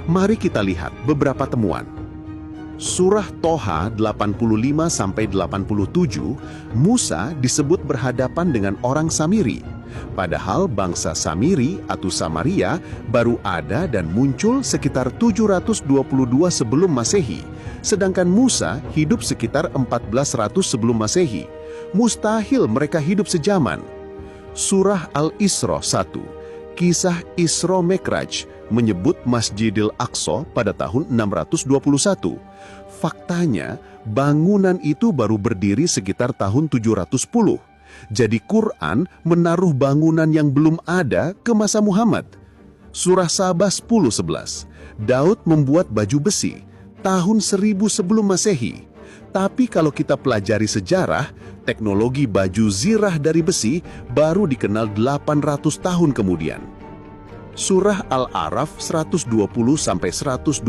Mari kita lihat beberapa temuan. Surah Toha 85-87, Musa disebut berhadapan dengan orang Samiri. Padahal bangsa Samiri atau Samaria baru ada dan muncul sekitar 722 sebelum Masehi, sedangkan Musa hidup sekitar 1400 sebelum Masehi. Mustahil mereka hidup sejaman. Surah Al-Isra 1, kisah Isra Mi'raj, menyebut Masjidil Aqsa pada tahun 621. Faktanya, bangunan itu baru berdiri sekitar tahun 710. Jadi Quran menaruh bangunan yang belum ada ke masa Muhammad. Surah Sabah 10:11, Daud membuat baju besi tahun 1000 sebelum Masehi. Tapi kalau kita pelajari sejarah, teknologi baju zirah dari besi baru dikenal 800 tahun kemudian. Surah Al-A'raf 120-124,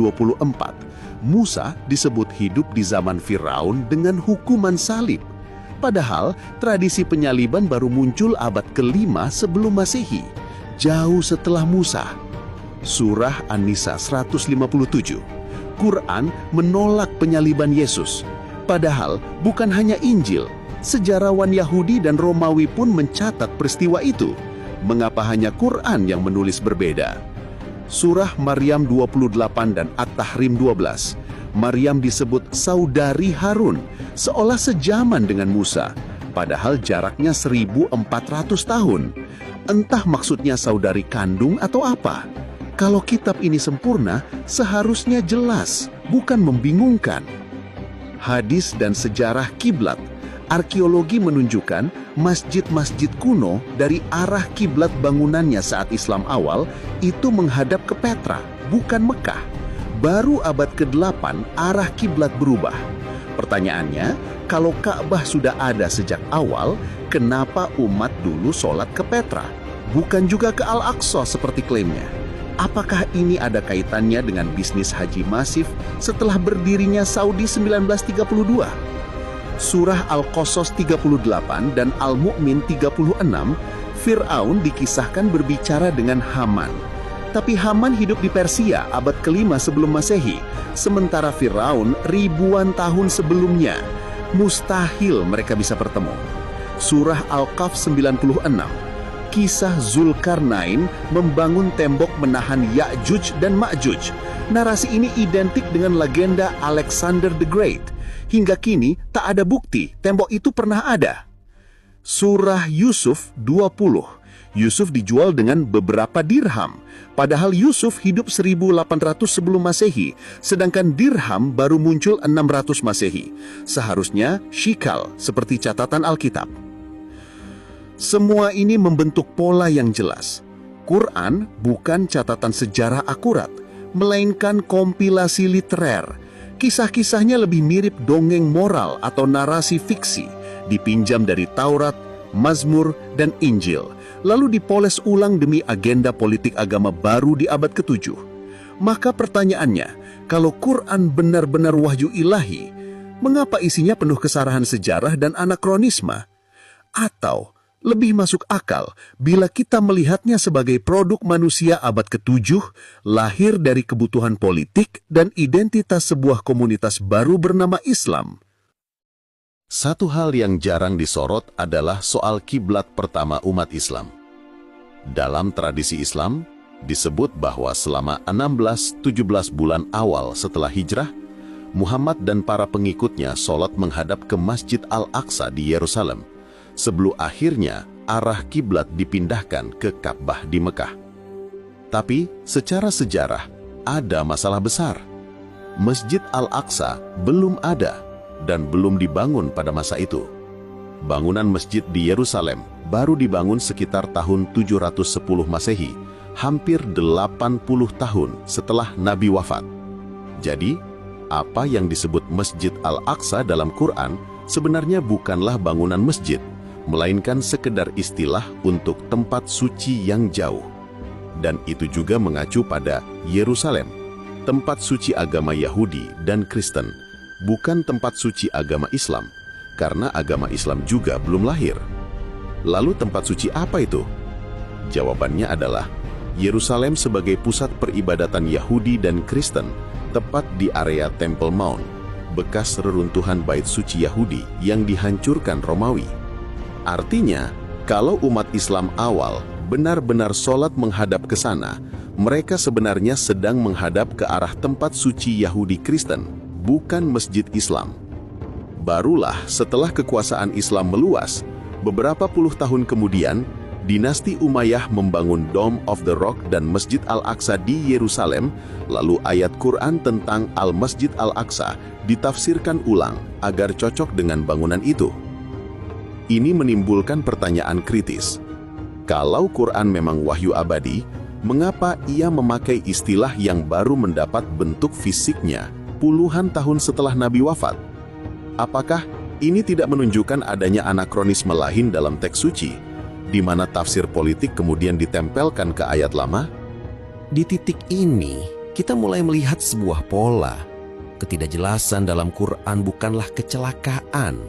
Musa disebut hidup di zaman Firaun dengan hukuman salib. Padahal tradisi penyaliban baru muncul abad ke-5 sebelum Masehi, jauh setelah Musa. Surah An-Nisa 157, Quran menolak penyaliban Yesus. Padahal bukan hanya Injil, sejarawan Yahudi dan Romawi pun mencatat peristiwa itu. Mengapa hanya Quran yang menulis berbeda? Surah Maryam 28 dan At-Tahrim 12, Maryam disebut saudari Harun, seolah sejaman dengan Musa, padahal jaraknya 1400 tahun. Entah maksudnya saudari kandung atau apa. Kalau kitab ini sempurna, seharusnya jelas, bukan membingungkan. Hadis dan sejarah kiblat. Arkeologi menunjukkan masjid-masjid kuno dari arah kiblat bangunannya saat Islam awal itu menghadap ke Petra, bukan Mekah. Baru abad ke-8 arah kiblat berubah. Pertanyaannya, kalau Ka'bah sudah ada sejak awal, kenapa umat dulu sholat ke Petra, bukan juga ke Al-Aqsa seperti klaimnya? Apakah ini ada kaitannya dengan bisnis haji masif setelah berdirinya Saudi 1932? Surah Al-Qasas 38 dan Al-Mu'min 36, Fir'aun dikisahkan berbicara dengan Haman. Tapi Haman hidup di Persia abad ke-5 sebelum Masehi, sementara Fir'aun ribuan tahun sebelumnya. Mustahil mereka bisa bertemu. Surah Al-Kahf 96, kisah Zulkarnain membangun tembok menahan Ya'juj dan Ma'juj. Narasi ini identik dengan legenda Alexander the Great. Hingga kini tak ada bukti tembok itu pernah ada. Surah Yusuf 20, Yusuf dijual dengan beberapa dirham. Padahal Yusuf hidup 1800 sebelum Masehi, sedangkan dirham baru muncul 600 Masehi. Seharusnya shikal seperti catatan Alkitab. Semua ini membentuk pola yang jelas. Quran bukan catatan sejarah akurat, melainkan kompilasi literer. Kisah-kisahnya lebih mirip dongeng moral atau narasi fiksi, dipinjam dari Taurat, Mazmur, dan Injil, lalu dipoles ulang demi agenda politik agama baru di abad ke-7. Maka pertanyaannya, kalau Quran benar-benar wahyu ilahi, mengapa isinya penuh kesalahan sejarah dan anakronisme? Atau lebih masuk akal bila kita melihatnya sebagai produk manusia abad ke-7, lahir dari kebutuhan politik dan identitas sebuah komunitas baru bernama Islam. Satu hal yang jarang disorot adalah soal kiblat pertama umat Islam. Dalam tradisi Islam, disebut bahwa selama 16-17 bulan awal setelah hijrah, Muhammad dan para pengikutnya sholat menghadap ke Masjid Al-Aqsa di Yerusalem, sebelum akhirnya arah kiblat dipindahkan ke Ka'bah di Mekah. Tapi secara sejarah ada masalah besar. Masjid Al-Aqsa belum ada dan belum dibangun pada masa itu. Bangunan masjid di Yerusalem baru dibangun sekitar tahun 710 Masehi, hampir 80 tahun setelah Nabi wafat. Jadi, apa yang disebut Masjid Al-Aqsa dalam Quran sebenarnya bukanlah bangunan masjid, melainkan sekedar istilah untuk tempat suci yang jauh. Dan itu juga mengacu pada Yerusalem, tempat suci agama Yahudi dan Kristen, bukan tempat suci agama Islam, karena agama Islam juga belum lahir. Lalu tempat suci apa itu? Jawabannya adalah Yerusalem sebagai pusat peribadatan Yahudi dan Kristen, tepat di area Temple Mount, bekas reruntuhan bait suci Yahudi yang dihancurkan Romawi. Artinya, kalau umat Islam awal benar-benar sholat menghadap ke sana, mereka sebenarnya sedang menghadap ke arah tempat suci Yahudi Kristen, bukan Masjid Islam. Barulah setelah kekuasaan Islam meluas, beberapa puluh tahun kemudian, dinasti Umayyah membangun Dome of the Rock dan Masjid Al-Aqsa di Yerusalem, lalu ayat Quran tentang Al-Masjid Al-Aqsa ditafsirkan ulang agar cocok dengan bangunan itu. Ini menimbulkan pertanyaan kritis. Kalau Quran memang wahyu abadi, mengapa ia memakai istilah yang baru mendapat bentuk fisiknya puluhan tahun setelah Nabi wafat? Apakah ini tidak menunjukkan adanya anakronisme lain dalam teks suci, di mana tafsir politik kemudian ditempelkan ke ayat lama? Di titik ini, kita mulai melihat sebuah pola. Ketidakjelasan dalam Quran bukanlah kecelakaan,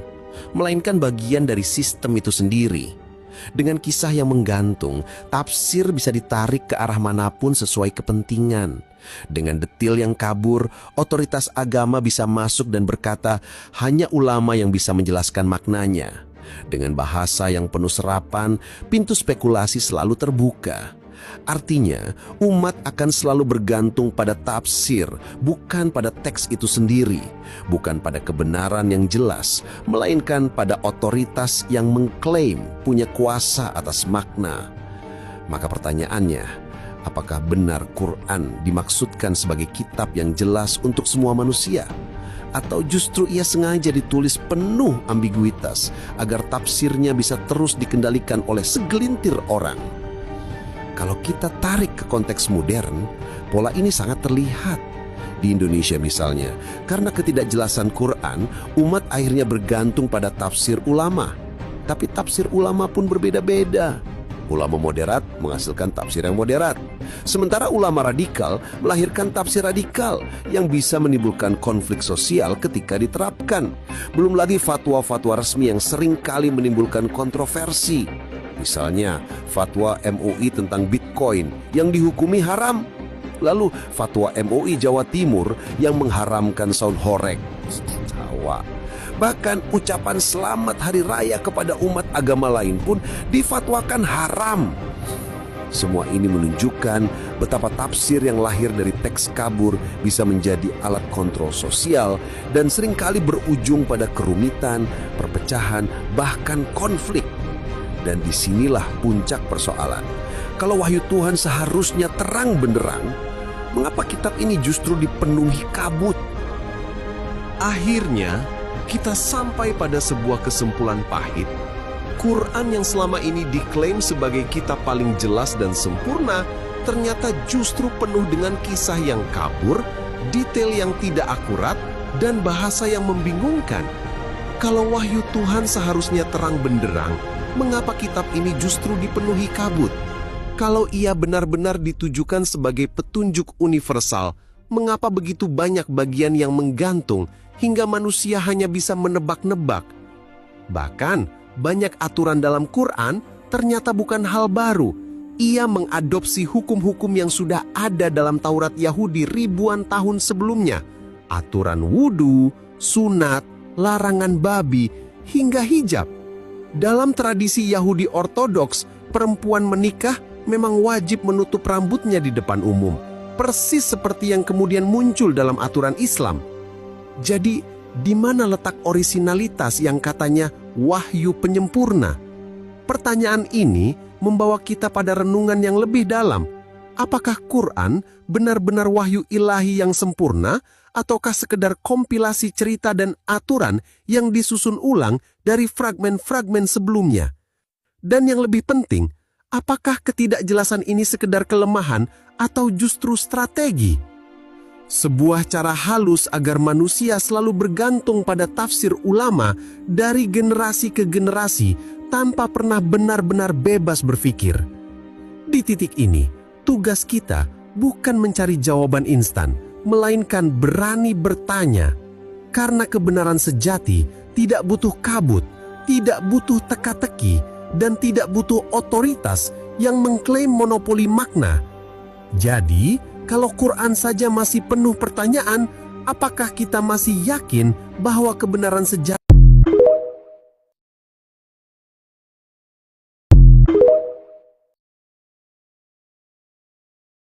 melainkan bagian dari sistem itu sendiri. Dengan kisah yang menggantung, tafsir bisa ditarik ke arah manapun sesuai kepentingan. Dengan detil yang kabur, otoritas agama bisa masuk dan berkata, hanya ulama yang bisa menjelaskan maknanya. Dengan bahasa yang penuh serapan, pintu spekulasi selalu terbuka. Artinya, umat akan selalu bergantung pada tafsir, bukan pada teks itu sendiri, bukan pada kebenaran yang jelas, melainkan pada otoritas yang mengklaim punya kuasa atas makna. Maka pertanyaannya, apakah benar Quran dimaksudkan sebagai kitab yang jelas untuk semua manusia? Atau justru ia sengaja ditulis penuh ambiguitas agar tafsirnya bisa terus dikendalikan oleh segelintir orang? Kalau kita tarik ke konteks modern, pola ini sangat terlihat. Di Indonesia misalnya, karena ketidakjelasan Quran, umat akhirnya bergantung pada tafsir ulama. Tapi tafsir ulama pun berbeda-beda. Ulama moderat menghasilkan tafsir yang moderat. Sementara ulama radikal melahirkan tafsir radikal yang bisa menimbulkan konflik sosial ketika diterapkan. Belum lagi fatwa-fatwa resmi yang sering kali menimbulkan kontroversi. Misalnya, fatwa MUI tentang Bitcoin yang dihukumi haram. Lalu, fatwa MUI Jawa Timur yang mengharamkan sound horeg. Jawa. Bahkan ucapan selamat hari raya kepada umat agama lain pun difatwakan haram. Semua ini menunjukkan betapa tafsir yang lahir dari teks kabur bisa menjadi alat kontrol sosial dan seringkali berujung pada kerumitan, perpecahan, bahkan konflik. Dan disinilah puncak persoalan. Kalau wahyu Tuhan seharusnya terang benderang, mengapa kitab ini justru dipenuhi kabut? Akhirnya, kita sampai pada sebuah kesimpulan pahit. Quran yang selama ini diklaim sebagai kitab paling jelas dan sempurna, ternyata justru penuh dengan kisah yang kabur, detail yang tidak akurat, dan bahasa yang membingungkan. Kalau wahyu Tuhan seharusnya terang benderang, mengapa kitab ini justru dipenuhi kabut? Kalau ia benar-benar ditujukan sebagai petunjuk universal, mengapa begitu banyak bagian yang menggantung hingga manusia hanya bisa menebak-nebak? Bahkan, banyak aturan dalam Quran ternyata bukan hal baru. Ia mengadopsi hukum-hukum yang sudah ada dalam Taurat Yahudi ribuan tahun sebelumnya. Aturan wudhu, sunat, larangan babi, hingga hijab. Dalam tradisi Yahudi Ortodoks, perempuan menikah memang wajib menutup rambutnya di depan umum, persis seperti yang kemudian muncul dalam aturan Islam. Jadi, di mana letak orisinalitas yang katanya wahyu penyempurna? Pertanyaan ini membawa kita pada renungan yang lebih dalam. Apakah Quran benar-benar wahyu ilahi yang sempurna, ataukah sekedar kompilasi cerita dan aturan yang disusun ulang dari fragmen-fragmen sebelumnya? Dan yang lebih penting, apakah ketidakjelasan ini sekedar kelemahan atau justru strategi? Sebuah cara halus agar manusia selalu bergantung pada tafsir ulama dari generasi ke generasi tanpa pernah benar-benar bebas berpikir. Di titik ini, tugas kita bukan mencari jawaban instan, melainkan berani bertanya. Karena kebenaran sejati tidak butuh kabut, tidak butuh teka-teki, dan tidak butuh otoritas yang mengklaim monopoli makna, Jadi, kalau Quran saja masih penuh pertanyaan, apakah kita masih yakin bahwa kebenaran sejarah